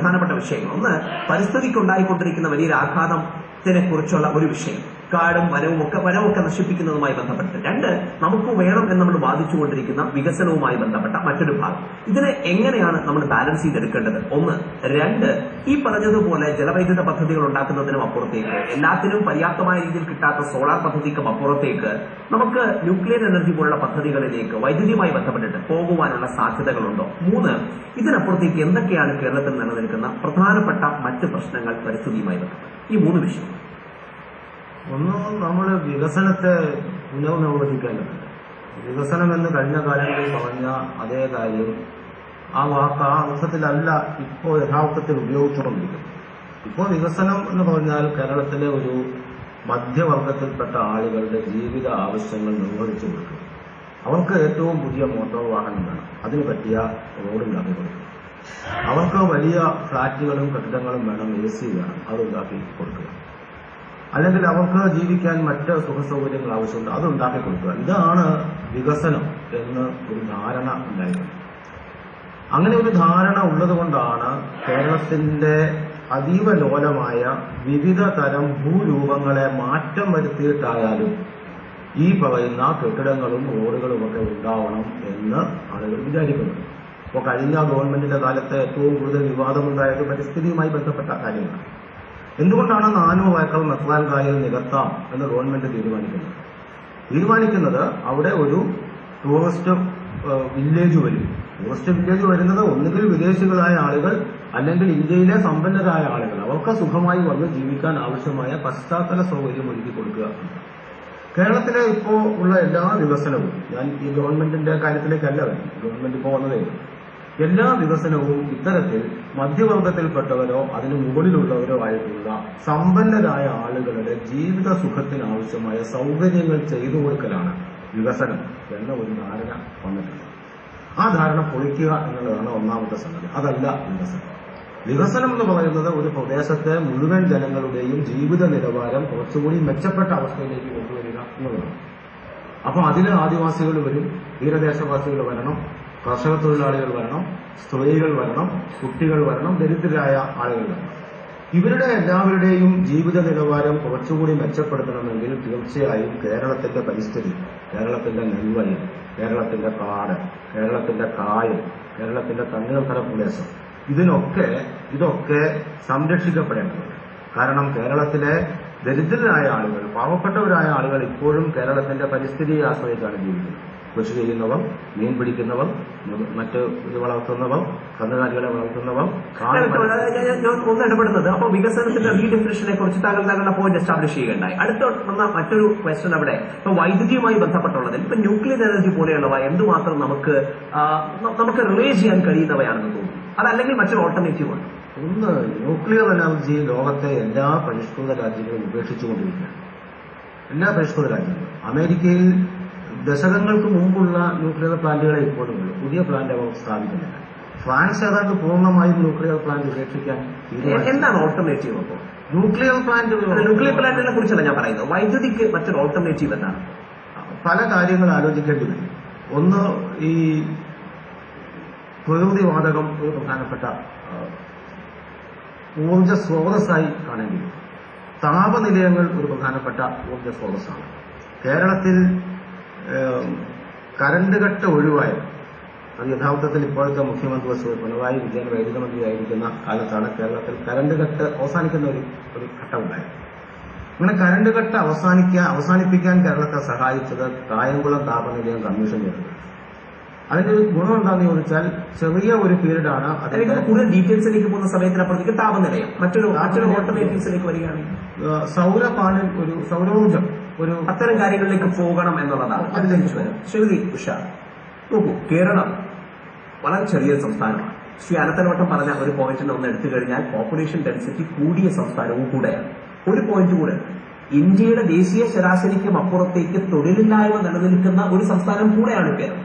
പ്രധാനപ്പെട്ട വിഷയങ്ങൾ. ഒന്ന്, പരിസ്ഥിതിക്കുണ്ടായിക്കൊണ്ടിരിക്കുന്ന വലിയൊരു ആഘാതത്തിനെ കുറിച്ചുള്ള ഒരു വിഷയം, കാടും വനവുമൊക്കെ നശിപ്പിക്കുന്നതുമായി ബന്ധപ്പെട്ട്. രണ്ട്, നമുക്ക് വേണം എന്ന് നമ്മൾ വാദിച്ചുകൊണ്ടിരിക്കുന്ന വികസനവുമായി ബന്ധപ്പെട്ട മറ്റൊരു ഭാഗം. ഇതിനെ എങ്ങനെയാണ് നമ്മൾ ബാലൻസ് ചെയ്തെടുക്കേണ്ടത്? ഒന്ന്. രണ്ട്, ഈ പറഞ്ഞതുപോലെ ജലവൈദ്യുത പദ്ധതികൾ ഉണ്ടാക്കുന്നതിനും അപ്പുറത്തേക്ക്, എല്ലാത്തിനും പര്യാപ്തമായ രീതിയിൽ കിട്ടാത്ത സോളാർ പദ്ധതിക്കും അപ്പുറത്തേക്ക് നമുക്ക് ന്യൂക്ലിയർ എനർജി പോലുള്ള പദ്ധതികളിലേക്ക് വൈദ്യുതിയുമായി ബന്ധപ്പെട്ടിട്ട് പോകുവാനുള്ള സാധ്യതകളുണ്ടോ? മൂന്ന്, ഇതിനപ്പുറത്തേക്ക് എന്തൊക്കെയാണ് കേരളത്തിൽ നിലനിൽക്കുന്ന പ്രധാനപ്പെട്ട മറ്റ് പ്രശ്നങ്ങൾ പരിസ്ഥിതിയുമായി ബന്ധപ്പെട്ട്? ഈ മൂന്ന് വിഷയം. ഒന്ന്, നമ്മൾ വികസനത്തെ പുനർനിർവചിക്കേണ്ടതുണ്ട്. വികസനം എന്ന് കഴിഞ്ഞ കാലങ്ങളിൽ പറഞ്ഞ അതേ കാര്യം ആ വാക്ക് ആ അർത്ഥത്തിലല്ല ഇപ്പോൾ യഥാർത്ഥത്തിൽ ഉപയോഗിച്ചുകൊണ്ടിരിക്കുന്നത്. ഇപ്പോൾ വികസനം എന്ന് പറഞ്ഞാൽ കേരളത്തിലെ ഒരു മധ്യവർഗത്തിൽപ്പെട്ട ആളുകളുടെ ജീവിത ആവശ്യങ്ങൾ നിർവഹിച്ചു കൊടുക്കുക. അവർക്ക് ഏറ്റവും പുതിയ മോട്ടോർ വാഹനം വേണം, അതിന് പറ്റിയ റോഡുണ്ടാക്കി കൊടുക്കുക. അവർക്ക് വലിയ ഫ്ളാറ്റുകളും കെട്ടിടങ്ങളും വേണം, AC വേണം, അതുണ്ടാക്കി കൊടുക്കുക. അല്ലെങ്കിൽ അവർക്ക് ജീവിക്കാൻ മറ്റ് സുഖസൗകര്യങ്ങൾ ആവശ്യമുണ്ട്, അത് ഉണ്ടാക്കി കൊടുക്കുക. ഇതാണ് വികസനം എന്ന് ഒരു ധാരണ ഉണ്ടായിരുന്നത്. അങ്ങനെ ഒരു ധാരണ ഉള്ളതുകൊണ്ടാണ് കേരളത്തിന്റെ അതീവ ലോലമായ വിവിധ തരം ഭൂരൂപങ്ങളെ മാറ്റം വരുത്തിയിട്ടായാലും ഈ പറയുന്ന കെട്ടിടങ്ങളും റോഡുകളും ഒക്കെ ഉണ്ടാവണം എന്ന് ആളുകൾ വിചാരിക്കുന്നത്. ഇപ്പോൾ കഴിഞ്ഞ ഗവൺമെന്റിന്റെ കാലത്ത് ഏറ്റവും കൂടുതൽ വിവാദമുണ്ടായത് പരിസ്ഥിതിയുമായി ബന്ധപ്പെട്ട കാര്യങ്ങളാണ്. എന്തുകൊണ്ടാണ് 400 ഏക്കർ മെത്രാൻ കായൽ നികത്താം എന്ന് ഗവൺമെന്റ് തീരുമാനിക്കുന്നത്? അവിടെ ഒരു ടൂറിസ്റ്റ് വില്ലേജ് വരും. ടൂറിസ്റ്റ് വില്ലേജ് വരുന്നത് ഒന്നുകിൽ വിദേശികളായ ആളുകൾ, അല്ലെങ്കിൽ ഇന്ത്യയിലെ സമ്പന്നരായ ആളുകൾ. അവർക്ക് സുഖമായി വന്ന് ജീവിക്കാൻ ആവശ്യമായ പശ്ചാത്തല സൗകര്യം ഒരുക്കി കൊടുക്കുക. കേരളത്തിലെ ഇപ്പോൾ ഉള്ള എല്ലാ വികസനവും, ഞാൻ ഈ ഗവൺമെന്റിന്റെ കാര്യത്തിലേക്കല്ല വരുന്നത്, ഗവൺമെന്റ് ഇപ്പോൾ വന്നതേ ഉള്ളൂ. എല്ലാ വികസനവും ഇത്തരത്തിൽ മധ്യവർഗത്തിൽപ്പെട്ടവരോ അതിന് മുകളിലുള്ളവരോ ആയിട്ടുള്ള സമ്പന്നരായ ആളുകളുടെ ജീവിത സുഖത്തിനാവശ്യമായ സൗകര്യങ്ങൾ ചെയ്തു കൊടുക്കലാണ് വികസനം എന്ന ഒരു ധാരണ വന്നിട്ടുണ്ട്. ആ ധാരണ പൊളിക്കുക എന്നുള്ളതാണ് ഒന്നാമത്തെ സംഗതി. അതല്ല വികസനം. വികസനം എന്ന് പറയുന്നത് ഒരു പ്രദേശത്തെ മുഴുവൻ ജനങ്ങളുടെയും ജീവിത നിലവാരം കുറച്ചുകൂടി മെച്ചപ്പെട്ട അവസ്ഥയിലേക്ക് കൊണ്ടുവരിക എന്നുള്ളതാണ്. അപ്പൊ അതിന് ആദിവാസികൾ വരും, തീരദേശവാസികൾ വരണം, കർഷക തൊഴിലാളികൾ വരണം, സ്ത്രീകൾ വരണം, കുട്ടികൾ വരണം, ദരിദ്രരായ ആളുകൾ വരണം. ഇവരുടെ എല്ലാവരുടെയും ജീവിത നിലവാരം കുറച്ചുകൂടി മെച്ചപ്പെടുത്തണമെങ്കിൽ തീർച്ചയായും കേരളത്തിന്റെ പരിസ്ഥിതി, കേരളത്തിന്റെ നെൽവയൽ, കേരളത്തിന്റെ കാട്, കേരളത്തിന്റെ കായൽ, കേരളത്തിന്റെ തണ്ണീർത്തട പ്രദേശം, ഇതൊക്കെ സംരക്ഷിക്കപ്പെടേണ്ടതുണ്ട്. കാരണം കേരളത്തിലെ ദരിദ്രരായ ആളുകൾ, പാവപ്പെട്ടവരായ ആളുകൾ ഇപ്പോഴും കേരളത്തിന്റെ പരിസ്ഥിതിയെ ആശ്രയിച്ചാണ് ജീവിക്കുന്നത്. കൃഷി ചെയ്യുന്നവർ, മീൻ പിടിക്കുന്നവർ, മറ്റ് ഇത് വളർത്തുന്നവർ, കന്നുകാലികളെ വളർത്തുന്നവർ. ഒന്ന് ഇടപെടുന്നത് അപ്പോൾ വികസനത്തിന്റെ റീഡെഫിനിഷനെ കുറിച്ച് താങ്കളുടെ പോയിന്റ് എസ്റ്റാബ്ലിഷ് ചെയ്യുകയുണ്ടായി. അടുത്ത വന്ന മറ്റൊരു ക്വസ്റ്റ്യൻ അവിടെ ഇപ്പൊ വൈദ്യുതിയുമായി ബന്ധപ്പെട്ടുള്ളതിൽ ഇപ്പൊ ന്യൂക്ലിയർ എനർജി പോലെയുള്ളവ എന്തുമാത്രം നമുക്ക് റിലേ ചെയ്യാൻ കഴിയുന്നവയാണെന്ന് തോന്നുന്നു. അതല്ലെങ്കിൽ മറ്റൊരു ഓൾട്ടർനേറ്റീവ് ഉണ്ട്. ഒന്ന്, ന്യൂക്ലിയർ എനർജി ലോകത്തെ എല്ലാ പരിഷ്കൃത രാജ്യങ്ങളും ഉപേക്ഷിച്ചുകൊണ്ടിരിക്കുകയാണ്. എല്ലാ പരിഷ്കൃത രാജ്യങ്ങളും. അമേരിക്കയിൽ ദശകങ്ങൾക്ക് മുമ്പുള്ള ന്യൂക്ലിയർ പ്ലാന്റുകളെ ഇപ്പോഴും ഉള്ളൂ. പുതിയ പ്ലാന്റ് അവർ സ്ഥാപിക്കുന്നില്ല. ഫ്രാൻസ് ഏതാണ്ട് പൂർണ്ണമായും ന്യൂക്ലിയർ പ്ലാന്റ് ഉപേക്ഷിക്കാൻ എന്താണ് ഓൾട്ടർനേറ്റീവ്? അപ്പോൾ ന്യൂക്ലിയർ പ്ലാന്റിനെ കുറിച്ചല്ല ഞാൻ പറയുന്നത്, വൈദ്യുതിക്ക് മറ്റൊരു ഓൾട്ടർനേറ്റീവ് എന്താണ്? പല കാര്യങ്ങൾ ആലോചിക്കേണ്ടി വരും. ഒന്ന്, ഈ പ്രകൃതിവാതകം ഒരു പ്രധാനപ്പെട്ട ഊർജ്ജ സ്രോതസ്സായി കാണേണ്ടി വരും. താപനിലയങ്ങൾ ഒരു പ്രധാനപ്പെട്ട ഊർജ്ജ സ്രോതസ്സാണ്. കേരളത്തിൽ കറണ്ട് കട്ട് ഒഴിവായത് അത് യഥാർത്ഥത്തിൽ ഇപ്പോഴത്തെ മുഖ്യമന്ത്രി ശ്രീ പിണറായി വിജയൻ വൈദ്യുത മന്ത്രിയായിരിക്കുന്ന കാലത്താണ് കേരളത്തിൽ കറണ്ട് കട്ട് അവസാനിക്കുന്ന ഒരു ഘട്ടമുണ്ടായത്. അങ്ങനെ കറണ്ട് കട്ട് അവസാനിപ്പിക്കാൻ കേരളത്തെ സഹായിച്ചത് കായംകുളം താപനിലയം കമ്മീഷൻ ചെയ്തത്. അതിന്റെ ഒരു ഗുണം എന്താണെന്ന് ചോദിച്ചാൽ ചെറിയ ഒരു പീരീഡാണ്. അതിന് കൂടുതൽ ഡീറ്റെയിൽസിലേക്ക് പോകുന്ന സമയത്തിനപ്പുറത്തേക്ക് താപനിലയം മറ്റൊരു ഓൾട്ടർനേറ്റീവ്സിലേക്ക് വരികയാണ്. സൗരോർജ്ജം ഒരു അത്തരം കാര്യങ്ങളിലേക്ക് പോകണം എന്നുള്ളതാണ്. അതിലേക്ക് വരും. ശ്രീമതി ഉഷ, നോക്കൂ, കേരളം വളരെ ചെറിയൊരു സംസ്ഥാനമാണ്. ശ്രീ അനന്തനവട്ടം പറഞ്ഞ ഒരു പോയിന്റിനെ ഒന്ന് എടുത്തു കഴിഞ്ഞാൽ പോപ്പുലേഷൻ ഡെൻസിറ്റി കൂടിയ സംസ്ഥാനവും കൂടെയാണ്. ഒരു പോയിന്റ് കൂടെ, ഇന്ത്യയുടെ ദേശീയ ശരാശരിക്കും അപ്പുറത്തേക്ക് തൊഴിലില്ലായ്മ നിലനിൽക്കുന്ന ഒരു സംസ്ഥാനം കൂടെയാണ് കേരളം.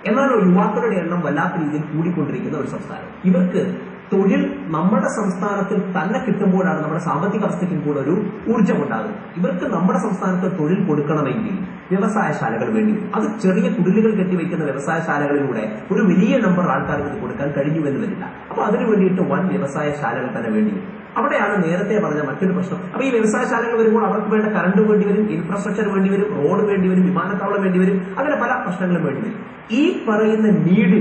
എന്നാൽ യുവാക്കളുടെ എണ്ണം വല്ലാത്ത രീതിയിൽ കൂടിക്കൊണ്ടിരിക്കുന്ന ഒരു സംസ്ഥാനം. ഇവർക്ക് തൊഴിൽ നമ്മുടെ സംസ്ഥാനത്തിൽ തന്നെ കിട്ടുമ്പോഴാണ് നമ്മുടെ സാമ്പത്തിക അവസ്ഥയ്ക്കും കൂടെ ഒരു ഊർജ്ജം ഉണ്ടാകുന്നത്. ഇവർക്ക് നമ്മുടെ സംസ്ഥാനത്ത് തൊഴിൽ കൊടുക്കണമെങ്കിൽ വ്യവസായശാലകൾ വേണ്ടി വരും. അത് ചെറിയ കുടിലുകൾ കെട്ടിവെക്കുന്ന വ്യവസായശാലകളിലൂടെ ഒരു വലിയ നമ്പർ ആൾക്കാർക്ക് ഇത് കൊടുക്കാൻ കഴിഞ്ഞുവെന്ന് വരില്ല. അപ്പൊ അതിനു വേണ്ടിയിട്ട് വൻ വ്യവസായശാലകൾ തന്നെ വേണ്ടി വരും. അവിടെയാണ് നേരത്തെ പറഞ്ഞ മറ്റൊരു പ്രശ്നം. അപ്പൊ ഈ വ്യവസായശാലകൾ വരുമ്പോൾ അവർക്ക് വേണ്ട കറണ്ട് വേണ്ടി വരും, ഇൻഫ്രാസ്ട്രക്ചർ വേണ്ടി വരും, റോഡ് വേണ്ടി വരും, വിമാനത്താവളം വേണ്ടി വരും, അങ്ങനെ പല പ്രശ്നങ്ങളും വേണ്ടി വരും. ഈ പറയുന്ന നീഡിനെ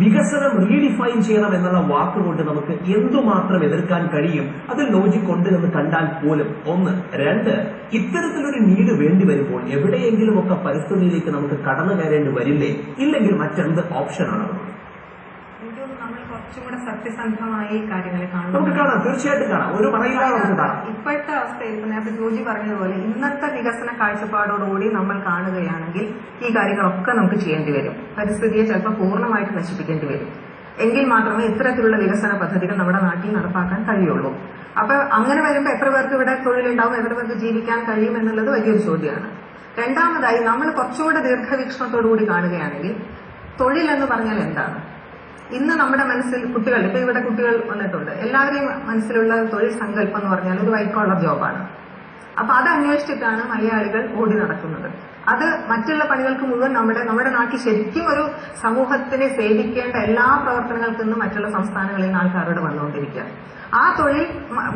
വികസനം റീഡിഫൈൻ ചെയ്യണം എന്നുള്ള വാക്കുകൊണ്ട് നമുക്ക് എന്തുമാത്രം എതിർക്കാൻ കഴിയും? അതിൽ ലോജിക് ഉണ്ട് എന്ന് കണ്ടാൽ പോലും. ഒന്ന്. രണ്ട്, ഇത്തരത്തിലൊരു നീഡ് വേണ്ടി വരുമ്പോൾ എവിടെയെങ്കിലുമൊക്കെ പരിസ്ഥിതിയിലേക്ക് നമുക്ക് കടന്നു കയറേണ്ടി വരില്ലേ? ഇല്ലെങ്കിൽ മറ്റെന്ത് ഓപ്ഷനാണ്? നമ്മൾ കുറച്ചും കൂടെ സത്യസന്ധമായി കാര്യങ്ങളെ നമുക്ക് കാണാം, തീർച്ചയായിട്ടും കാണാം. ഒരു പറയില്ലാതെ നമുക്ക് കാണാം. ഇപ്പോഴത്തെ അവസ്ഥയിൽ ഇപ്പൊ നേരത്തെ ജോജി പറഞ്ഞതുപോലെ ഇന്നത്തെ വികസന കാഴ്ചപ്പാടോടുകൂടി നമ്മൾ കാണുകയാണെങ്കിൽ ഈ കാര്യങ്ങളൊക്കെ നമുക്ക് ചെയ്യേണ്ടി വരും. പരിസ്ഥിതിയെ ചിലപ്പോൾ പൂർണ്ണമായിട്ട് നശിപ്പിക്കേണ്ടി വരും. എങ്കിൽ മാത്രമേ ഇത്തരത്തിലുള്ള വികസന പദ്ധതികൾ നമ്മുടെ നാട്ടിൽ നടപ്പാക്കാൻ കഴിയുള്ളൂ. അപ്പൊ അങ്ങനെ വരുമ്പോൾ എത്ര പേർക്ക് ഇവിടെ തൊഴിലുണ്ടാവും, എത്ര പേർക്ക് ജീവിക്കാൻ കഴിയും എന്നുള്ളത് വലിയൊരു ചോദ്യമാണ്. രണ്ടാമതായി നമ്മൾ കുറച്ചുകൂടെ ദീർഘവീക്ഷണത്തോടുകൂടി കാണുകയാണെങ്കിൽ തൊഴിൽ എന്ന് പറഞ്ഞാൽ എന്താണ്? ഇന്ന് നമ്മുടെ മനസ്സിൽ കുട്ടികൾ, ഇപ്പൊ ഇവിടെ കുട്ടികൾ വന്നിട്ടുണ്ട്, എല്ലാവരെയും മനസ്സിലുള്ള തൊഴിൽ സങ്കല്പം എന്ന് പറഞ്ഞാൽ ഒരു വൈറ്റ് കോളർ ജോബാണ്. അപ്പൊ അത് അന്വേഷിച്ചിട്ടാണ് മലയാളികൾ ഓടി നടക്കുന്നത്. അത് മറ്റുള്ള പണികൾക്ക് മുഴുവൻ നമ്മുടെ നാട്ടിൽ ശരിക്കും ഒരു സമൂഹത്തിനെ സേവിക്കേണ്ട എല്ലാ പ്രവർത്തനങ്ങൾക്കും ഇന്ന് മറ്റുള്ള സംസ്ഥാനങ്ങളിൽ നിന്ന് ആൾക്കാരോട് വന്നുകൊണ്ടിരിക്കുക. ആ തൊഴിൽ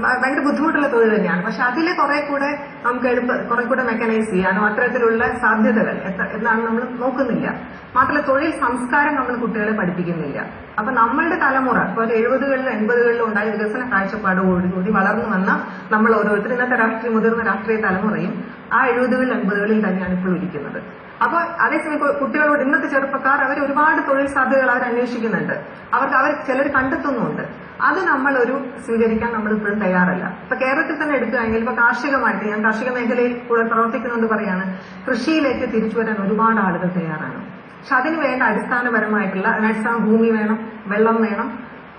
ഭയങ്കര ബുദ്ധിമുട്ടുള്ള തൊഴിൽ തന്നെയാണ്. പക്ഷെ അതിൽ കുറെ കൂടെ നമുക്ക് കുറെ കൂടെ മെക്കനൈസ് ചെയ്യാനോ അത്തരത്തിലുള്ള സാധ്യതകൾ എന്നാണ് നമ്മൾ നോക്കുന്നില്ല. മാത്രമല്ല തൊഴിൽ സംസ്കാരം നമ്മൾ കുട്ടികളെ പഠിപ്പിക്കുന്നില്ല. അപ്പൊ നമ്മളുടെ തലമുറ ഇപ്പൊ 70കളിലും 80കളിലും ഉണ്ടായ വികസന കാഴ്ചപ്പാടോടുകൂടി വളർന്നു വന്ന നമ്മൾ ഓരോരുത്തരും ഇന്നത്തെ മുതിർന്ന രാഷ്ട്രീയ തലമുറയും ആ 70കളിൽ 80കളിൽ തന്നെയാണ് ഇപ്പോൾ ഇരിക്കുന്നത്. അപ്പൊ അതേസമയം കുട്ടികളോട് ഇന്നത്തെ ചെറുപ്പക്കാർ അവർ ഒരുപാട് തൊഴിൽ സാധ്യതകൾ അവർ അന്വേഷിക്കുന്നുണ്ട്. അവർ ചിലർ കണ്ടെത്തുന്നുണ്ട്. അത് നമ്മളൊരു സ്വീകരിക്കാൻ നമ്മൾ ഇപ്പോഴും തയ്യാറല്ല. ഇപ്പൊ കേരളത്തിൽ തന്നെ എടുക്കുകയാണെങ്കിൽ ഇപ്പൊ കാർഷികമായിട്ട്, ഞാൻ കാർഷിക മേഖലയിൽ കൂടെ പ്രവർത്തിക്കുന്നുണ്ട് പറയാണ്, കൃഷിയിലേക്ക് തിരിച്ചു വരാൻ ഒരുപാട് ആളുകൾ തയ്യാറാണ്. പക്ഷെ അതിന് വേണ്ട അടിസ്ഥാനപരമായിട്ടുള്ള അടിസ്ഥാന ഭൂമി വേണം, വെള്ളം വേണം.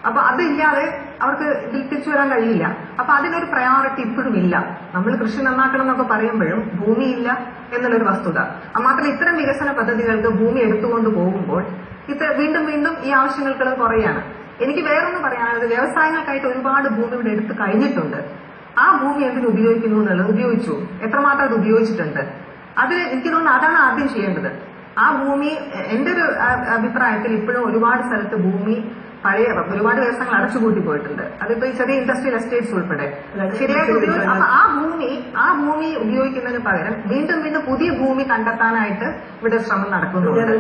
അപ്പൊ അതില്ലാതെ അവർക്ക് ഇതിൽ തിരിച്ചു വരാൻ കഴിയില്ല. അപ്പൊ അതിനൊരു പ്രയോറിറ്റി ഇപ്പോഴും ഇല്ല. നമ്മൾ കൃഷി നന്നാക്കണം എന്നൊക്കെ പറയുമ്പോഴും ഭൂമിയില്ല എന്നുള്ളൊരു വസ്തുത. മാത്രമല്ല ഇത്തരം വികസന പദ്ധതികൾക്ക് ഭൂമി എടുത്തുകൊണ്ട് പോകുമ്പോൾ വീണ്ടും വീണ്ടും ഈ ആവശ്യങ്ങൾക്കുള്ള കുറയാണ്. എനിക്ക് വേറൊന്ന് പറയാനുള്ളത്, വ്യവസായങ്ങൾക്കായിട്ട് ഒരുപാട് ഭൂമി ഇവിടെ എടുത്തു കഴിഞ്ഞിട്ടുണ്ട്. ആ ഭൂമി എന്തിനു ഉപയോഗിക്കുന്നു എന്നുള്ളത്, ഉപയോഗിച്ചു എത്രമാത്രം അത് ഉപയോഗിച്ചിട്ടുണ്ട്, അതിൽ എനിക്ക് തോന്നുന്നു അതാണ് ആദ്യം ചെയ്യേണ്ടത്. ആ ഭൂമി എന്റെ ഒരു അഭിപ്രായത്തിൽ ഇപ്പോഴും ഒരുപാട് സ്ഥലത്ത് ഭൂമി പഴയ ഒരുപാട് വ്യവസായങ്ങൾ അടച്ചുപൂട്ടി പോയിട്ടുണ്ട്. അതിപ്പോ ഈ ചെറിയ ഇൻഡസ്ട്രിയൽ എസ്റ്റേറ്റ്സ് ഉൾപ്പെടെ ശരിയായിട്ട് അപ്പൊ ആ ഭൂമി ഉപയോഗിക്കുന്നതിന് പകരം വീണ്ടും വീണ്ടും പുതിയ ഭൂമി കണ്ടെത്താനായിട്ട് ഇവിടെ ശ്രമം നടക്കുന്നുണ്ട്.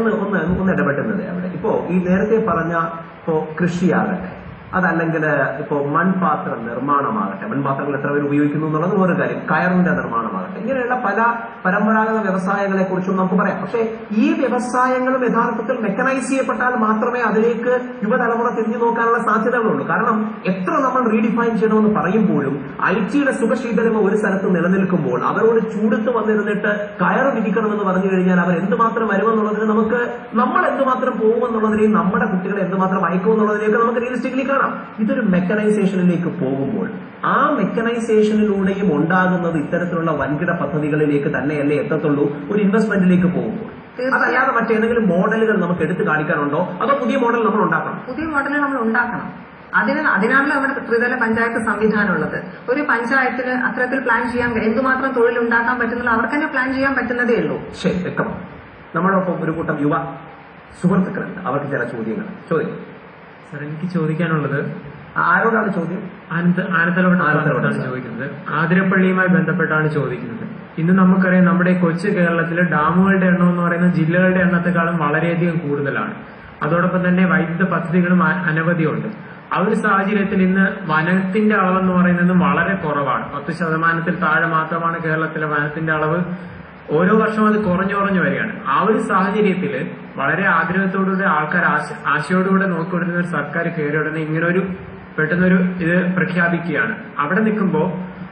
ഒന്ന് ഇടപെട്ടുന്നത് അവിടെ ഇപ്പോ ഈ നേരത്തെ പറഞ്ഞ ഇപ്പോ കൃഷിയാകട്ടെ, അതല്ലെങ്കിൽ ഇപ്പോ മൺപാത്ര നിർമ്മാണമാകട്ടെ, മൺപാത്രങ്ങൾ എത്ര പേര് ഉപയോഗിക്കുന്നു എന്നുള്ളത് ഒരു കാര്യം, കയറിന്റെ നിർമ്മാണമാകട്ടെ, ഇങ്ങനെയുള്ള പല പരമ്പരാഗത വ്യവസായങ്ങളെ കുറിച്ചും നമുക്ക് പറയാം. പക്ഷേ ഈ വ്യവസായങ്ങളും യഥാർത്ഥത്തിൽ മെക്കനൈസ് ചെയ്യപ്പെട്ടാൽ മാത്രമേ അതിലേക്ക് യുവതലമുറ തിരിഞ്ഞു നോക്കാനുള്ള സാധ്യതകളുള്ളൂ. കാരണം എത്ര നമ്മൾ റീഡിഫൈൻ ചെയ്യണമെന്ന് പറയുമ്പോഴും ഐടിയുടെ സുഖശീതലമ ഒരു സ്ഥലത്ത് നിലനിൽക്കുമ്പോൾ അവരോട് ചൂടത്ത് വന്നിരുന്നിട്ട് കയറ് വിധിക്കണമെന്ന് പറഞ്ഞു കഴിഞ്ഞാൽ അവർ എന്തുമാത്രം വരുമെന്നുള്ളതിന് നമ്മൾ എന്തുമാത്രം പോകുമെന്നുള്ളതിനെയും നമ്മുടെ കുട്ടികളെ എന്തുമാത്രം അയക്കുമെന്നുള്ളതിനെയൊക്കെ നമുക്ക് റിയലിസ്റ്റിക്കലി കാണാം. ഇതൊരു മെക്കനൈസേഷനിലേക്ക് പോകുമ്പോൾ ആ മെക്കനൈസേഷനിലൂടെയും ഉണ്ടാകുന്നത് ഇത്തരത്തിലുള്ള വൻകിട പദ്ധതികളിലേക്ക് തന്നെയല്ലേ എത്തത്തുള്ളൂ, ഒരു ഇൻവെസ്റ്റ്മെന്റിലേക്ക് പോകുമ്പോൾ. അതല്ലാതെ മറ്റേതെങ്കിലും മോഡലുകൾ നമുക്ക് എടുത്തു കാണിക്കാനുണ്ടോ, അതോ പുതിയ മോഡൽ നമ്മൾ ഉണ്ടാക്കണം? പുതിയ മോഡൽ നമ്മൾ ഉണ്ടാക്കണം. അതിനാണല്ലോ നമ്മുടെ ത്രിതല പഞ്ചായത്ത് സംവിധാനം ഉള്ളത്. ഒരു പഞ്ചായത്തിന് അത്തരത്തിൽ പ്ലാൻ ചെയ്യാൻ എന്തുമാത്രം തൊഴിൽ ഉണ്ടാക്കാൻ പറ്റുന്നില്ല, അവർക്ക് തന്നെ പ്ലാൻ ചെയ്യാൻ പറ്റുന്നതേ ഉള്ളൂ. ശരി, വ്യക്തമാണ്. നമ്മളൊപ്പം ഒരു കൂട്ടം യുവ സുഹൃത്തുക്കളുണ്ട്, അവർക്ക് ചില ചോദ്യങ്ങൾ ചോദിക്കും. സാർ, എനിക്ക് ചോദിക്കാനുള്ളത് ആരോടാണ് ചോദ്യം? ആനത്തലവട്ടാണ് ചോദിക്കുന്നത്. ആതിരപ്പള്ളിയുമായി ബന്ധപ്പെട്ടാണ് ചോദിക്കുന്നത്. ഇന്ന് നമുക്കറിയാം, നമ്മുടെ കൊച്ചു കേരളത്തിലെ ഡാമുകളുടെ എണ്ണം എന്ന് പറയുന്നത് ജില്ലകളുടെ എണ്ണത്തെക്കാളും വളരെയധികം കൂടുതലാണ്. അതോടൊപ്പം തന്നെ വൈദ്യുത പദ്ധതികളും അനവധിയുണ്ട്. ആ ഒരു സാഹചര്യത്തിൽ ഇന്ന് വനത്തിന്റെ അളവെന്ന് പറയുന്നത് വളരെ കുറവാണ്. 10% താഴെ മാത്രമാണ് കേരളത്തിലെ വനത്തിന്റെ അളവ്. ഓരോ വർഷവും അത് കുറഞ്ഞു വരികയാണ്. ആ ഒരു സാഹചര്യത്തിൽ വളരെ ആഗ്രഹത്തോടുകൂടി ആൾക്കാർ ആശയോടുകൂടെ നോക്കിക്കൊണ്ടിരുന്ന ഒരു സർക്കാർ കയറി ഉടനെ ഇങ്ങനൊരു പെട്ടെന്നൊരു ഇത് പ്രഖ്യാപിക്കുകയാണ്. അവിടെ നിൽക്കുമ്പോൾ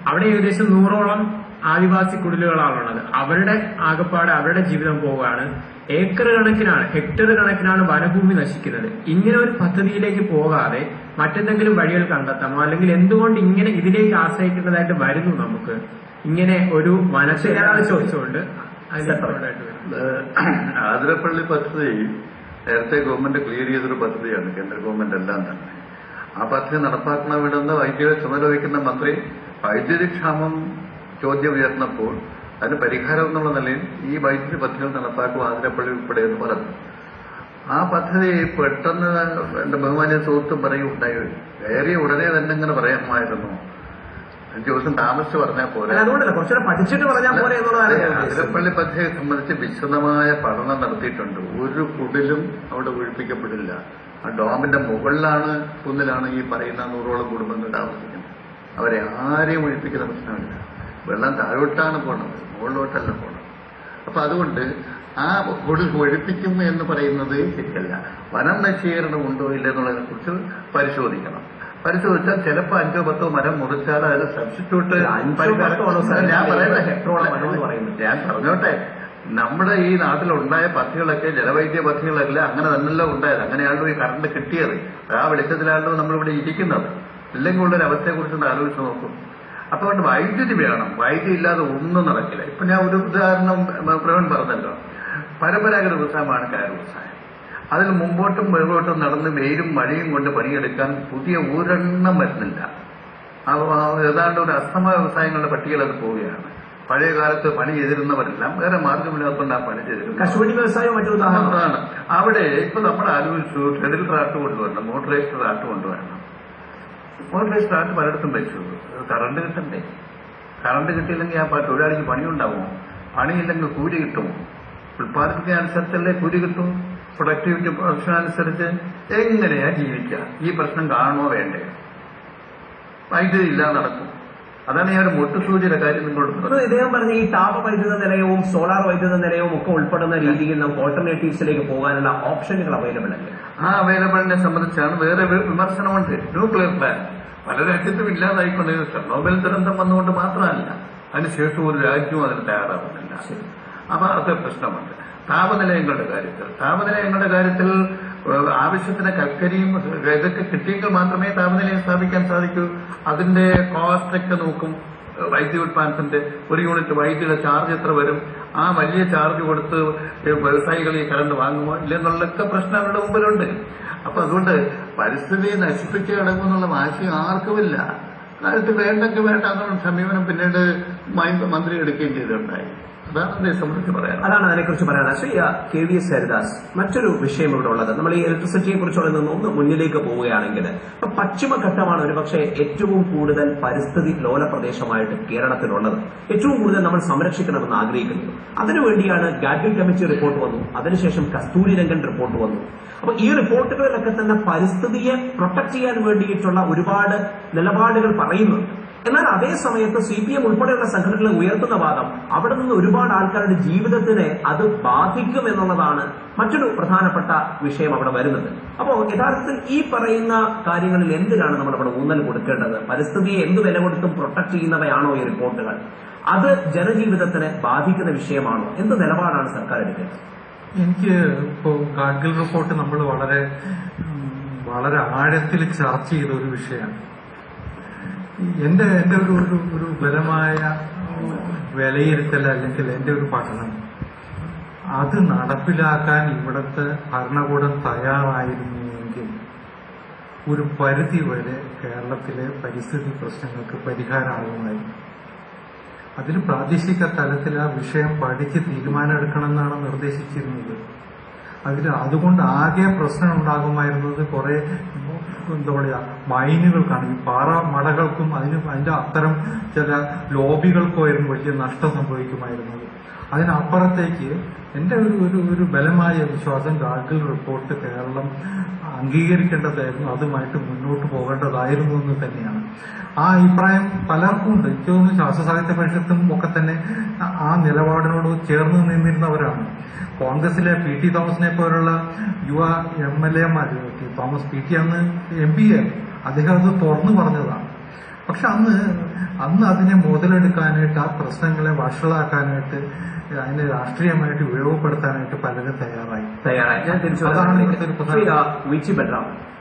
അവിടെ ഏകദേശം 100ഓളം ആദിവാസി കുടിലുകളാണുള്ളത്. അവരുടെ ആകപ്പാടെ അവരുടെ ജീവിതം പോവുകയാണ്. ഏക്കർ കണക്കിനാണ്, ഹെക്ടർ കണക്കിനാണ് വനഭൂമി നശിക്കുന്നത്. ഇങ്ങനെ ഒരു പദ്ധതിയിലേക്ക് പോകാതെ മറ്റെന്തെങ്കിലും വഴികൾ കണ്ടെത്താമോ, അല്ലെങ്കിൽ എന്തുകൊണ്ട് ഇങ്ങനെ ഇതിലേക്ക് ആശ്രയിക്കേണ്ടതായിട്ട് വരുന്നു? നമുക്ക് ഇങ്ങനെ ഒരു മനസ്സിലാണ് ചോദിച്ചുകൊണ്ട് ആതിരപ്പള്ളി പദ്ധതി നേരത്തെ ഗവൺമെന്റ് ക്ലിയർ ചെയ്തൊരു പദ്ധതിയാണ്, കേന്ദ്ര ഗവൺമെന്റ് എല്ലാം തന്നെ. ആ പദ്ധതി നടപ്പാക്കണമെന്ന് വൈദ്യുതി ചുമതല വഹിക്കുന്ന മന്ത്രി വൈദ്യുതി ക്ഷാമം ചോദ്യം ഉയർന്നപ്പോൾ അതിന് പരിഹാരം എന്നുള്ള നിലയിൽ ഈ വൈദ്യുതി പദ്ധതികൾ നടപ്പാക്കും ആതിരപ്പള്ളി ഉൾപ്പെടെ എന്ന് പറഞ്ഞു. ആ പദ്ധതി പെട്ടെന്ന് എന്റെ ബഹുമാന്യ സുഹൃത്തും പറയുണ്ടായി കയറിയ ഉടനെ തന്നെ ഇങ്ങനെ പറയാമായിരുന്നു. 5 ദിവസം താമസിച്ച് പറഞ്ഞാൽ പോലെ അതുകൊണ്ടല്ല കുറച്ചുകൂടെ പഠിച്ചിട്ട് പറഞ്ഞാൽ പോലെ എന്നുള്ളതാണ്. അതിരപ്പള്ളി പദ്ധതിയെ സംബന്ധിച്ച് വിശദമായ പഠനം നടത്തിയിട്ടുണ്ട്. ഒരു കുടിലും അവിടെ ഒഴിപ്പിക്കപ്പെടില്ല. ആ ഡാമിന്റെ മുകളിലാണ് കുന്നിലാണ് ഈ പറയുന്ന 100ഓളം കുടുംബങ്ങൾ താമസിക്കുന്നത്. അവരെ ആരെയും ഒഴിപ്പിക്കുന്ന പ്രശ്നമില്ല. വെള്ളം താഴോട്ടാണ് പോണത്, മുകളിലോട്ടല്ല പോണത്. അപ്പൊ അതുകൊണ്ട് ആ കുടിൽ ഒഴിപ്പിക്കും എന്ന് പറയുന്നത് ശരിയല്ല. വനം നശീകരണം ഉണ്ടോ ഇല്ലെന്നുള്ളതിനെ കുറിച്ച് പരിശോധിക്കണം. പരിശോധിച്ചാൽ ചിലപ്പോൾ 5 or 10 മരം മുറിച്ചാൽ അതിന് സബ്സ്റ്റിറ്റ്യൂട്ട് ഞാൻ പറഞ്ഞോട്ടെ. നമ്മുടെ ഈ നാട്ടിലുണ്ടായ പദ്ധതികളൊക്കെ ജലവൈദ്യ പദ്ധതികളല്ല അങ്ങനെ തന്നെയല്ലോ ഉണ്ടായത്. അങ്ങനെയാണല്ലോ ഈ കറണ്ട് കിട്ടിയത്. ആ വെളിച്ചത്തിലാണല്ലോ നമ്മളിവിടെ ഇരിക്കുന്നത്. ഇല്ലെങ്കിൽ ഉള്ളൊരു അവസ്ഥയെക്കുറിച്ച് ആലോചിച്ച് നോക്കും. അപ്പൊ അതുകൊണ്ട് വൈദ്യുതി വേണം. വൈദ്യുതി ഇല്ലാതെ ഒന്നും നടക്കില്ല. ഇപ്പൊ ഞാൻ ഒരു ഉദാഹരണം പ്രവീൺ പറഞ്ഞല്ലോ. പരമ്പരാഗത വ്യവസായമാണ് കയർ വ്യവസായം. അതിൽ മുമ്പോട്ടും മുമ്പോട്ടും നടന്ന് വെയിലും മഴയും കൊണ്ട് പണിയെടുക്കാൻ പുതിയ ഒരെണ്ണം വരുന്നില്ല. ഏതാണ്ട് ഒരു അസ്തമ വ്യവസായങ്ങളുടെ പട്ടികയിൽ അത് പോവുകയാണ്. പഴയ കാലത്ത് പണി ചെയ്തിരുന്നവരെല്ലാം വേറെ മാർഗമില്ലാത്തതുകൊണ്ട് ആ പണി ചെയ്തിരുന്നു. കശുവണ്ടി വ്യവസായം മറ്റു ഉദാഹരണമാണ്. അവിടെ ഇപ്പൊ നമ്മൾ ആലോചിച്ചു ഷെഡിൽ ട്രാക്ട് കൊണ്ടുവരണം, മോട്ടറൈസ്ഡ് ട്രാക്ട് കൊണ്ടുവരണം. മോട്ടറൈസ്ഡ് ട്രാക്ട് പലയിടത്തും വെച്ചു. കറണ്ട് കിട്ടണ്ടേ? കറണ്ട് കിട്ടിയില്ലെങ്കിൽ ആ തൊഴിലാളിക്ക് പണിയുണ്ടാവുമോ? പണിയില്ലെങ്കിൽ കൂലി കിട്ടുമോ? ഉത്പാദിപ്പിക്കുന്ന അനുസരിച്ചല്ലേ കൂലി കിട്ടും. പ്രൊഡക്ടിവിറ്റി പ്രൊഡക്ഷൻ അനുസരിച്ച് എങ്ങനെയാ ജീവിക്കുക? ഈ പ്രശ്നം കാണുമോ വേണ്ടേ? വൈദ്യുതി ഇല്ലാതെ നടക്കും. അതാണ് ഞാൻ ഒരു മുട്ടുസൂചിയുടെ കാര്യം നിങ്ങളോട് പറഞ്ഞത്. ഇദ്ദേഹം പറഞ്ഞ ഈ താപ വൈദ്യുത നിലയവും സോളാർ വൈദ്യുത നിലയവും ഒക്കെ ഉൾപ്പെടുന്ന രീതിയിൽ നമുക്ക് ഓൾട്ടർനേറ്റീവ്സിലേക്ക് പോകാനുള്ള ഓപ്ഷനുകൾ അവൈലബിൾ അല്ലേ? ആ അവൈലബിളിനെ സംബന്ധിച്ചാണ് വേറെ വിമർശനമുണ്ട്. ന്യൂക്ലിയർ പ്ലാന്റ് പല രാജ്യത്തും ഇല്ലാതായിക്കൊണ്ടിരുന്ന ചെർണോബിൽ ദുരന്തം വന്നുകൊണ്ട് മാത്രമല്ല, അതിനുശേഷം ഒരു രാജ്യവും അതിന് തയ്യാറാവുന്നില്ല. അപ്പൊ അത് പ്രശ്നമുണ്ട്. താപനിലയങ്ങളുടെ കാര്യത്തിൽ ആവശ്യത്തിന് കൽക്കരിയും ഇതൊക്കെ കിട്ടിയെങ്കിൽ മാത്രമേ താപനിലയം സ്ഥാപിക്കാൻ സാധിക്കൂ. അതിന്റെ കോസ്റ്റൊക്കെ നോക്കും. വൈദ്യുതി ഉത്പാദനത്തിന്റെ ഒരു യൂണിറ്റ് വൈദ്യുതിയുടെ ചാർജ് എത്ര വരും? ആ വലിയ ചാർജ് കൊടുത്ത് വ്യവസായികൾ ഈ കറണ്ട് വാങ്ങുമോ ഇല്ലെന്നുള്ളൊക്കെ പ്രശ്നം അവരുടെ മുമ്പിലുണ്ട്. അപ്പൊ അതുകൊണ്ട് പരിസ്ഥിതിയെ നശിപ്പിച്ച് കിടക്കുമെന്നുള്ള ആശയം ആർക്കുമില്ല. അതായത് വേണ്ടെങ്കിൽ വേണ്ട എന്നുള്ള സമീപനം പിന്നീട് മന്ത്രി എടുക്കുകയും ചെയ്തിട്ടുണ്ടായി. അതാണ് അതേ സംബന്ധിച്ച് പറയാൻ. അതാണ് അതിനെക്കുറിച്ച് പറയാനുള്ളത്. ശ്രീ KVS ഹരിദാസ്, മറ്റൊരു വിഷയം ഇവിടെ ഉള്ളത്, നമ്മൾ ഈ ഇലക്ട്രിസിറ്റിയെ കുറിച്ചുള്ള ഒന്ന് മുന്നിലേക്ക് പോവുകയാണെങ്കിൽ ഇപ്പൊ പശ്ചിമഘട്ടമാണ് ഒരുപക്ഷെ ഏറ്റവും കൂടുതൽ പരിസ്ഥിതി ലോല പ്രദേശമായിട്ട് കേരളത്തിലുള്ളത്. ഏറ്റവും കൂടുതൽ നമ്മൾ സംരക്ഷിക്കണമെന്ന് ആഗ്രഹിക്കുന്നത്. അതിനുവേണ്ടിയാണ് ഗാഡ്ഗിൽ കമ്മിറ്റി റിപ്പോർട്ട് വന്നു. അതിനുശേഷം കസ്തൂരി രംഗൻ റിപ്പോർട്ട് വന്നു. അപ്പൊ ഈ റിപ്പോർട്ടുകളിലൊക്കെ തന്നെ പരിസ്ഥിതിയെ പ്രൊട്ടക്ട് ചെയ്യാൻ വേണ്ടിയിട്ടുള്ള ഒരുപാട് നിലപാടുകൾ പറയുന്നുണ്ട്. എന്നാൽ അതേ സമയത്ത് CPM ഉൾപ്പെടെയുള്ള സംഘടനകൾ ഉയർത്തുന്ന വാദം അവിടെ നിന്ന് ഒരുപാട് ആൾക്കാരുടെ ജീവിതത്തിനെ അത് ബാധിക്കും എന്നുള്ളതാണ് മറ്റൊരു പ്രധാനപ്പെട്ട വിഷയം അവിടെ വരുന്നത്. അപ്പോൾ യഥാർത്ഥത്തിൽ ഈ പറയുന്ന കാര്യങ്ങളിൽ എന്തിനാണ് നമ്മൾ അവിടെ ഊന്നൽ കൊടുക്കേണ്ടത്? പരിസ്ഥിതിയെ എന്ത് വില കൊടുത്തും പ്രൊട്ടക്ട് ചെയ്യുന്നവയാണോ ഈ റിപ്പോർട്ടുകൾ? അത് ജനജീവിതത്തിനെ ബാധിക്കുന്ന വിഷയമാണോ? എന്ത് നിലപാടാണ് സർക്കാർ എടുക്കേണ്ടത്? എനിക്ക് ഇപ്പോൾ ഗാഡ്ഗിൽ റിപ്പോർട്ട് നമ്മൾ വളരെ ആഴത്തിൽ ചർച്ച ചെയ്ത ഒരു വിഷയമാണ്. എന്റെ ഒരു ബലമായ വിലയിരുത്തൽ അല്ലെങ്കിൽ എന്റെ ഒരു പഠനം അത് നടപ്പിലാക്കാൻ ഇവിടുത്തെ ഭരണകൂടം തയ്യാറായിരുന്നുവെങ്കിൽ ഒരു പരിധി വരെ കേരളത്തിലെ പരിസ്ഥിതി പ്രശ്നങ്ങൾക്ക് പരിഹാരമാകുമായിരുന്നു. അതിന് പ്രാദേശിക തലത്തിൽ ആ വിഷയം പഠിച്ച് തീരുമാനമെടുക്കണമെന്നാണ് നിർദ്ദേശിച്ചിരുന്നത്. അതുകൊണ്ട് ആകെ പ്രശ്നം ഉണ്ടാകുമായിരുന്നത് കുറെ എന്താ പറയുക മൈനുകൾക്കാണ്. ഈ പാറ മടകൾക്കും അതിന്റെ അത്തരം ചില ലോബികൾക്കുമായിരുന്നു വലിയ നഷ്ടം സംഭവിക്കുമായിരുന്നത്. അതിനപ്പുറത്തേക്ക് എന്റെ ഒരു ബലമായ വിശ്വാസം ഗാഡ്ഗിൽ റിപ്പോർട്ട് കേരളം അംഗീകരിക്കേണ്ടതായിരുന്നു, അതുമായിട്ട് മുന്നോട്ട് പോകേണ്ടതായിരുന്നു എന്ന് തന്നെയാണ്. ആ അഭിപ്രായം പലർക്കും ഉണ്ട്. എനിക്ക് തോന്നുന്നു ശാസ്ത്ര സാഹിത്യ പരിഷത്തും ഒക്കെ തന്നെ ആ നിലപാടിനോട് ചേർന്ന് നിന്നിരുന്നവരാണ്. കോൺഗ്രസിലെ PT തോമസിനെ പോലുള്ള യുവ MLA തോമസ് PT അന്ന് MP അദ്ദേഹം അത് തുറന്നു പറഞ്ഞതാണ്. പക്ഷെ അന്ന് അതിനെ മുതലെടുക്കാനായിട്ട് ആ പ്രശ്നങ്ങളെ വഷളാക്കാനായിട്ട് അതിനെ രാഷ്ട്രീയമായിട്ട് ഉപയോഗപ്പെടുത്താനായിട്ട് പലരും തയ്യാറായി. ഞാൻ തിരിച്ചു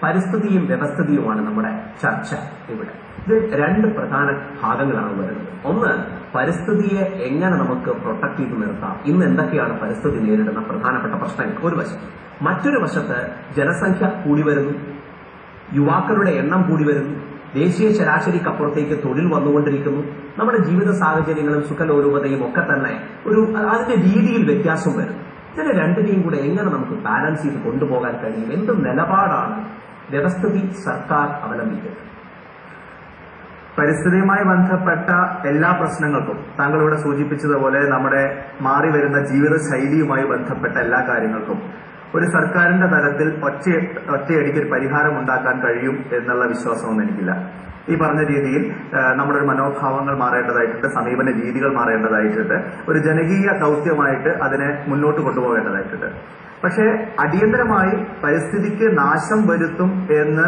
പരിസ്ഥിതിയും വ്യവസ്ഥിതിയുമാണ് നമ്മുടെ ചർച്ച ഇവിടെ. ഇത് രണ്ട് പ്രധാന ഭാഗങ്ങളാണ് വരുന്നത്. ഒന്ന്, പരിസ്ഥിതിയെ എങ്ങനെ നമുക്ക് പ്രൊട്ടക്ട് ചെയ്ത് നിർത്താം, ഇന്ന് എന്തൊക്കെയാണ് പരിസ്ഥിതി നേരിടുന്ന പ്രധാനപ്പെട്ട പ്രശ്നങ്ങൾ ഒരു വശത്ത്. മറ്റൊരു വശത്ത് ജനസംഖ്യ കൂടി വരുന്നു, യുവാക്കളുടെ എണ്ണം കൂടി വരുന്നു, ദേശീയ ശരാശരിക്കപ്പുറത്തേക്ക് തൊഴിൽ വന്നുകൊണ്ടിരിക്കുന്നു. നമ്മുടെ ജീവിത സാഹചര്യങ്ങളും സുഖലോലുപതയും ഒക്കെ തന്നെ അതിന്റെ രീതിയിൽ വ്യത്യാസം വരും. ഇതിനെ രണ്ടിനെയും കൂടെ എങ്ങനെ നമുക്ക് ബാലൻസ് ചെയ്ത് കൊണ്ടുപോകാൻ കഴിയും? എന്ത് നിലപാടാണ് വ്യവസ്ഥിതി സർക്കാർ അവലംബിക്കുന്നത്? പരിസ്ഥിതിയുമായി ബന്ധപ്പെട്ട എല്ലാ പ്രശ്നങ്ങൾക്കും താങ്കൾ ഇവിടെ സൂചിപ്പിച്ചതുപോലെ നമ്മുടെ മാറി വരുന്ന ജീവിത ശൈലിയുമായി ബന്ധപ്പെട്ട എല്ലാ കാര്യങ്ങൾക്കും ഒരു സർക്കാരിന്റെ തലത്തിൽ ഒറ്റയടിക്ക് ഒരു പരിഹാരം ഉണ്ടാക്കാൻ കഴിയും എന്നുള്ള വിശ്വാസമൊന്നും എനിക്കില്ല. ഈ പറഞ്ഞ രീതിയിൽ നമ്മുടെ ഒരു മനോഭാവങ്ങൾ മാറേണ്ടതായിട്ടുണ്ട്, സമീപന രീതികൾ മാറേണ്ടതായിട്ടുണ്ട്, ഒരു ജനകീയ ദൗത്യമായിട്ട് അതിനെ മുന്നോട്ട് കൊണ്ടുപോകേണ്ടതായിട്ടുണ്ട്. പക്ഷേ അടിയന്തരമായി പരിസ്ഥിതിക്ക് നാശം വരുത്തും എന്ന്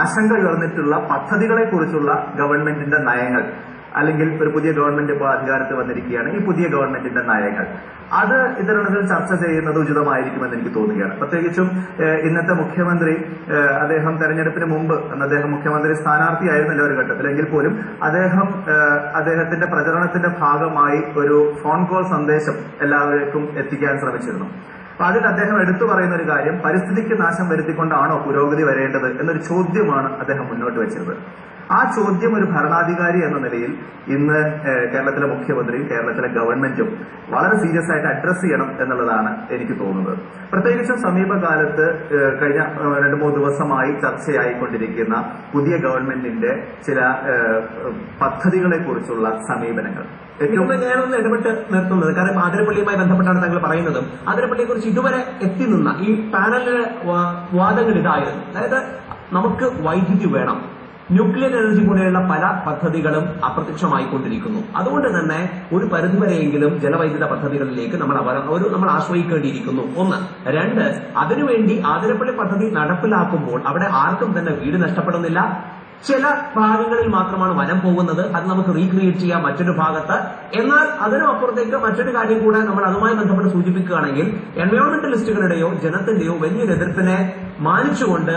ആശങ്ക ഉയർന്നിട്ടുള്ള പദ്ധതികളെ കുറിച്ചുള്ള ഗവൺമെന്റിന്റെ നയങ്ങൾ, അല്ലെങ്കിൽ ഒരു പുതിയ ഗവൺമെന്റ് ഇപ്പോൾ അധികാരത്തിൽ വന്നിരിക്കുകയാണ്, ഈ പുതിയ ഗവൺമെന്റിന്റെ നയങ്ങൾ അത് ഇതിനുള്ളിൽ ചർച്ച ചെയ്യുന്നത് ഉചിതമായിരിക്കുമെന്ന് എനിക്ക് തോന്നുകയാണ്. പ്രത്യേകിച്ചും ഇന്നത്തെ മുഖ്യമന്ത്രി അദ്ദേഹം തെരഞ്ഞെടുപ്പിന് മുമ്പ് അദ്ദേഹം മുഖ്യമന്ത്രി സ്ഥാനാർത്ഥിയായിരുന്നില്ല ഒരു ഘട്ടത്തിൽ, എങ്കിൽ പോലും അദ്ദേഹത്തിന്റെ പ്രചരണത്തിന്റെ ഭാഗമായി ഒരു ഫോൺ കോൾ സന്ദേശം എല്ലാവർക്കും എത്തിക്കാൻ ശ്രമിച്ചിരുന്നു. അപ്പൊ അതിൽ അദ്ദേഹം എടുത്തു പറയുന്ന ഒരു കാര്യം, പരിസ്ഥിതിക്ക് നാശം വരുത്തിക്കൊണ്ടാണോ പുരോഗതി വരേണ്ടത് എന്നൊരു ചോദ്യമാണ് അദ്ദേഹം മുന്നോട്ട് വെച്ചിരുന്നത്. ആ ചോദ്യം ഒരു ഭരണാധികാരി എന്ന നിലയിൽ ഇന്ന് കേരളത്തിലെ മുഖ്യമന്ത്രിയും കേരളത്തിലെ ഗവൺമെന്റും വളരെ സീരിയസ് ആയിട്ട് അഡ്രസ് ചെയ്യണം എന്നുള്ളതാണ് എനിക്ക് തോന്നുന്നത്. പ്രത്യേകിച്ചും സമീപകാലത്ത് കഴിഞ്ഞ 2-3 ദിവസമായി ചർച്ചയായിക്കൊണ്ടിരിക്കുന്ന പുതിയ ഗവൺമെന്റിന്റെ ചില പദ്ധതികളെ കുറിച്ചുള്ള സമീപനങ്ങൾ ഞാനൊന്ന് ഇടപെട്ട് നിർത്തുന്നത്, കാരണം ആതിരപ്പള്ളിയുമായി ബന്ധപ്പെട്ടാണ് താങ്കൾ പറയുന്നത്. ആതിരപ്പള്ളിയെ കുറിച്ച് ഇതുവരെ എത്തി നിന്ന ഈ പാനലിലെ വാദങ്ങൾ ഇതായിരുന്നു. അതായത് നമുക്ക് വൈദ്യുതി വേണം, ന്യൂക്ലിയർ എനർജി പോലെയുള്ള പല പദ്ധതികളും അപ്രത്യക്ഷമായിക്കൊണ്ടിരിക്കുന്നു. അതുകൊണ്ട് തന്നെ ഒരു പരിധിവരെയെങ്കിലും ജലവൈദ്യുത പദ്ധതികളിലേക്ക് നമ്മൾ ആശ്രയിക്കേണ്ടിയിരിക്കുന്നു. 1. 2, അതിനുവേണ്ടി ആതിരപ്പള്ളി പദ്ധതി നടപ്പിലാക്കുമ്പോൾ അവിടെ ആർക്കും തന്നെ വീട് നഷ്ടപ്പെടുന്നില്ല. ചില ഭാഗങ്ങളിൽ മാത്രമാണ് വനം പോകുന്നത്, അത് നമുക്ക് റീക്രിയേറ്റ് ചെയ്യാം മറ്റൊരു ഭാഗത്ത്. എന്നാൽ അതിനും അപ്പുറത്തേക്ക് മറ്റൊരു കാര്യം കൂടെ നമ്മൾ അതുമായി ബന്ധപ്പെട്ട് സൂചിപ്പിക്കുകയാണെങ്കിൽ, എൻവയോൺമെന്റലിസ്റ്റുകളുടെയോ ജനത്തിന്റെയോ വലിയൊരു എതിർപ്പിനെ മാനിച്ചുകൊണ്ട്